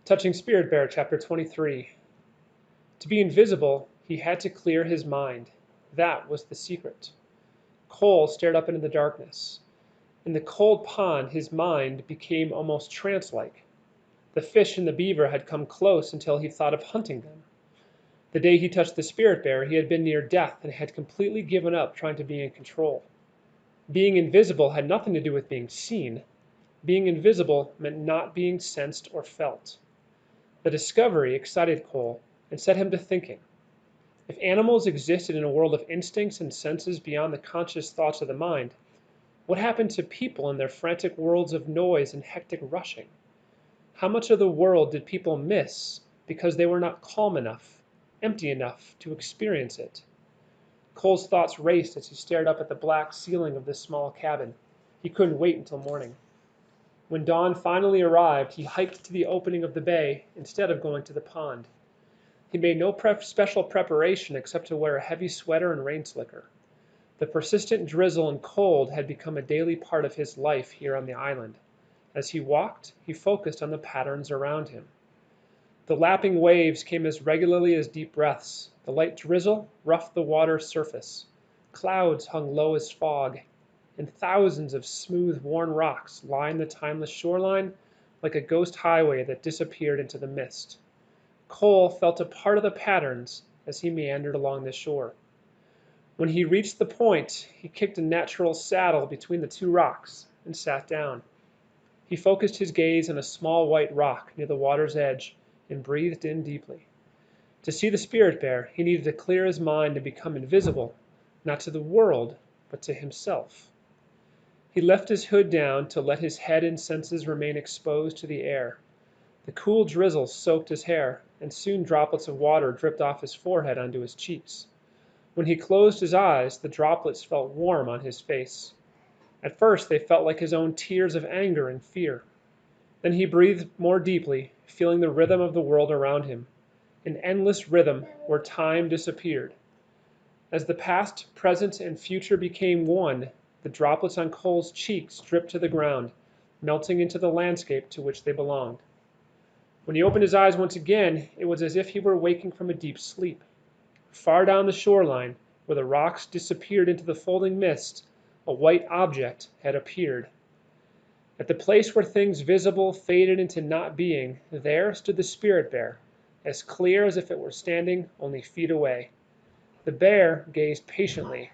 Touching Spirit Bear, Chapter 23. To be invisible, he had to clear his mind. That was the secret. Cole stared up into the darkness. In the cold pond, his mind became almost trance-like. The fish and the beaver had come close until he thought of hunting them. The day he touched the Spirit Bear, he had been near death and had completely given up trying to be in control. Being invisible had nothing to do with being seen. Being invisible meant not being sensed or felt. The discovery excited Cole and set him to thinking. If animals existed in a world of instincts and senses beyond the conscious thoughts of the mind, what happened to people in their frantic worlds of noise and hectic rushing? How much of the world did people miss because they were not calm enough, empty enough to experience it? Cole's thoughts raced as he stared up at the black ceiling of this small cabin. He couldn't wait until morning. When dawn finally arrived, he hiked to the opening of the bay instead of going to the pond. He made no special preparation except to wear a heavy sweater and rain slicker. The persistent drizzle and cold had become a daily part of his life here on the island. As he walked, he focused on the patterns around him. The lapping waves came as regularly as deep breaths. The light drizzle roughed the water's surface. Clouds hung low as fog, and thousands of smooth, worn rocks lined the timeless shoreline like a ghost highway that disappeared into the mist. Cole felt a part of the patterns as he meandered along the shore. When he reached the point, he kicked a natural saddle between the two rocks and sat down. He focused his gaze on a small white rock near the water's edge and breathed in deeply. To see the Spirit Bear, he needed to clear his mind and become invisible, not to the world, but to himself. He left his hood down to let his head and senses remain exposed to the air. The cool drizzle soaked his hair, and soon droplets of water dripped off his forehead onto his cheeks. When he closed his eyes, the droplets felt warm on his face. At first, they felt like his own tears of anger and fear. Then he breathed more deeply, feeling the rhythm of the world around him, an endless rhythm where time disappeared. As the past, present, and future became one, the droplets on Cole's cheeks dripped to the ground, melting into the landscape to which they belonged. When he opened his eyes once again, it was as if he were waking from a deep sleep. Far down the shoreline, where the rocks disappeared into the folding mist, a white object had appeared. At the place where things visible faded into not being, there stood the Spirit Bear, as clear as if it were standing only feet away. The bear gazed patiently.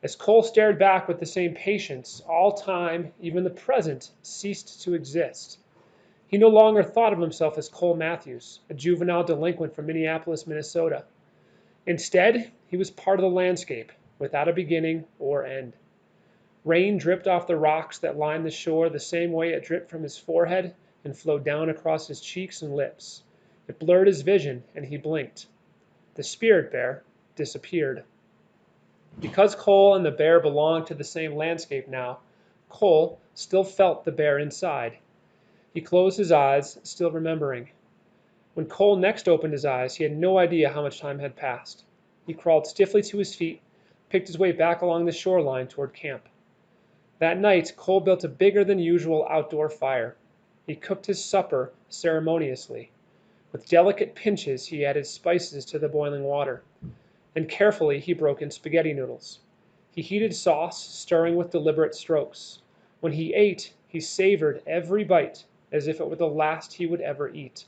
As Cole stared back with the same patience, all time, even the present, ceased to exist. He no longer thought of himself as Cole Matthews, a juvenile delinquent from Minneapolis, Minnesota. Instead, he was part of the landscape, without a beginning or end. Rain dripped off the rocks that lined the shore the same way it dripped from his forehead and flowed down across his cheeks and lips. It blurred his vision, and he blinked. The Spirit Bear disappeared. Because Cole and the bear belonged to the same landscape now, Cole still felt the bear inside. He closed his eyes, still remembering. When Cole next opened his eyes, he had no idea how much time had passed. He crawled stiffly to his feet, picked his way back along the shoreline toward camp. That night, Cole built a bigger than usual outdoor fire. He cooked his supper ceremoniously. With delicate pinches, he added spices to the boiling water. Then carefully he broke in spaghetti noodles. He heated sauce, stirring with deliberate strokes. When he ate, he savored every bite as if it were the last he would ever eat.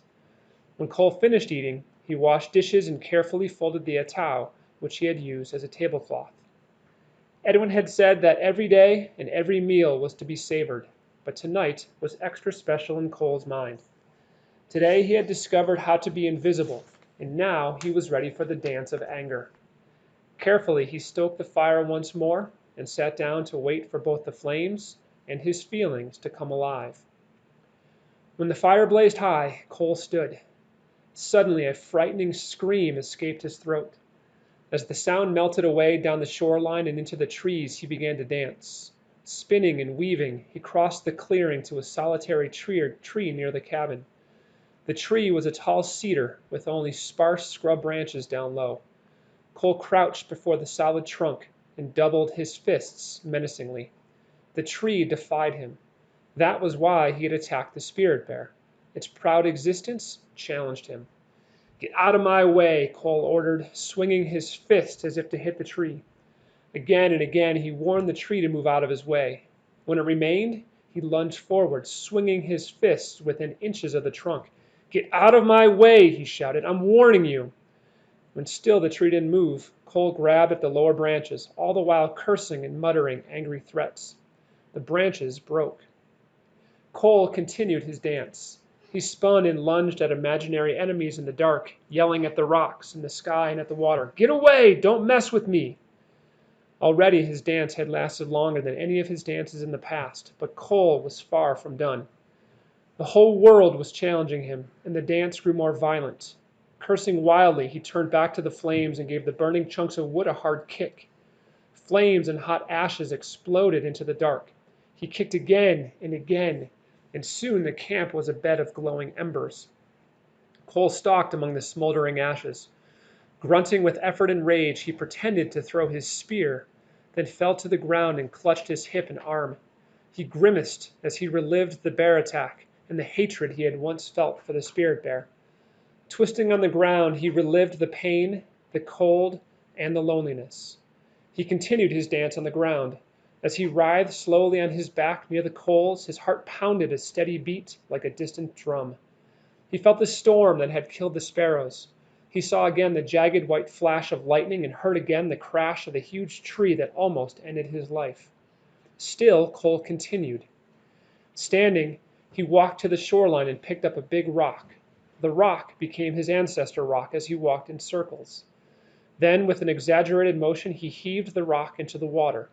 When Cole finished eating, he washed dishes and carefully folded the atao, which he had used as a tablecloth. Edwin had said that every day and every meal was to be savored, but tonight was extra special in Cole's mind. Today he had discovered how to be invisible, and now he was ready for the dance of anger. Carefully he stoked the fire once more and sat down to wait for both the flames and his feelings to come alive. When the fire blazed high, Cole stood. Suddenly a frightening scream escaped his throat. As the sound melted away down the shoreline and into the trees, he began to dance. Spinning and weaving, he crossed the clearing to a solitary tree near the cabin. The tree was a tall cedar with only sparse scrub branches down low. Cole crouched before the solid trunk and doubled his fists menacingly. The tree defied him. That was why he had attacked the Spirit Bear. Its proud existence challenged him. "Get out of my way," Cole ordered, swinging his fist as if to hit the tree. Again and again he warned the tree to move out of his way. When it remained, he lunged forward, swinging his fists within inches of the trunk. "Get out of my way," he shouted. "I'm warning you." When still the tree didn't move, Cole grabbed at the lower branches, all the while cursing and muttering angry threats. The branches broke. Cole continued his dance. He spun and lunged at imaginary enemies in the dark, yelling at the rocks, in the sky, and at the water. "Get away! Don't mess with me!" Already his dance had lasted longer than any of his dances in the past, but Cole was far from done. The whole world was challenging him, and the dance grew more violent. Cursing wildly, he turned back to the flames and gave the burning chunks of wood a hard kick. Flames and hot ashes exploded into the dark. He kicked again and again, and soon the camp was a bed of glowing embers. Cole stalked among the smoldering ashes. Grunting with effort and rage, he pretended to throw his spear, then fell to the ground and clutched his hip and arm. He grimaced as he relived the bear attack and the hatred he had once felt for the spirit bear. Twisting on the ground, he relived the pain, the cold, and the loneliness. He continued his dance on the ground. As he writhed slowly on his back near the coals, his heart pounded a steady beat like a distant drum. He felt the storm that had killed the sparrows. He saw again the jagged white flash of lightning and heard again the crash of the huge tree that almost ended his life. Still, Cole continued. Standing, he walked to the shoreline and picked up a big rock. The rock became his ancestor rock as he walked in circles. Then, with an exaggerated motion, he heaved the rock into the water.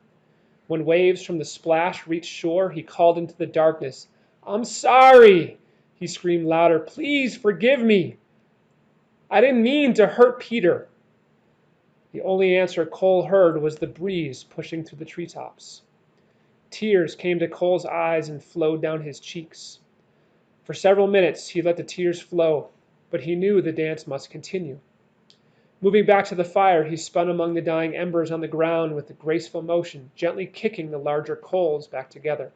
When waves from the splash reached shore, he called into the darkness. "I'm sorry!" He screamed louder. "Please forgive me! I didn't mean to hurt Peter." The only answer Cole heard was the breeze pushing through the treetops. Tears came to Cole's eyes and flowed down his cheeks. For several minutes he let the tears flow, but he knew the dance must continue. Moving back to the fire, he spun among the dying embers on the ground with a graceful motion, gently kicking the larger coals back together.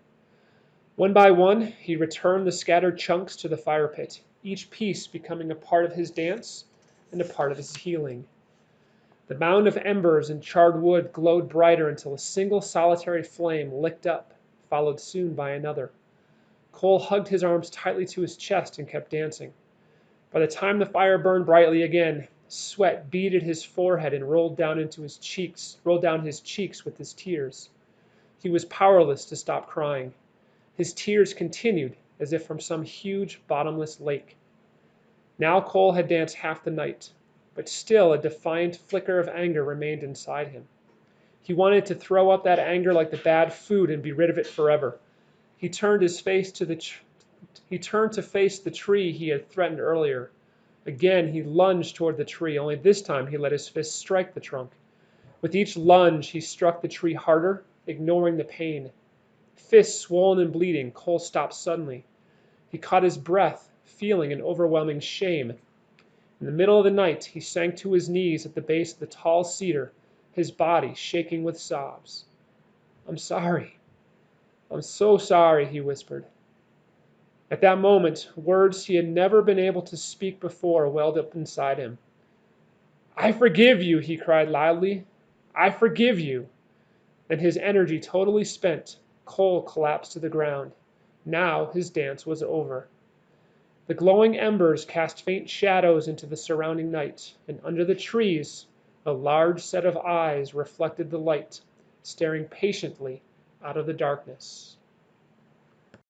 One by one, he returned the scattered chunks to the fire pit, each piece becoming a part of his dance and a part of his healing. The mound of embers and charred wood glowed brighter until a single solitary flame licked up, followed soon by another. Cole hugged his arms tightly to his chest and kept dancing. By the time the fire burned brightly again, sweat beaded his forehead and rolled down his cheeks with his tears. He was powerless to stop crying. His tears continued as if from some huge bottomless lake. Now Cole had danced half the night, but still a defiant flicker of anger remained inside him. He wanted to throw up that anger like the bad food and be rid of it forever. He turned to face the tree he had threatened earlier. Again he lunged toward the tree, only this time he let his fist strike the trunk. With each lunge he struck the tree harder, ignoring the pain. Fists swollen and bleeding, Cole stopped suddenly. He caught his breath, feeling an overwhelming shame. In the middle of the night he sank to his knees at the base of the tall cedar, his body shaking with sobs. "I'm sorry. I'm so sorry," he whispered. At that moment, words he had never been able to speak before welled up inside him. "I forgive you," he cried loudly. "I forgive you." Then, his energy totally spent, Cole collapsed to the ground. Now his dance was over. The glowing embers cast faint shadows into the surrounding night, and under the trees, a large set of eyes reflected the light, staring patiently out of the darkness.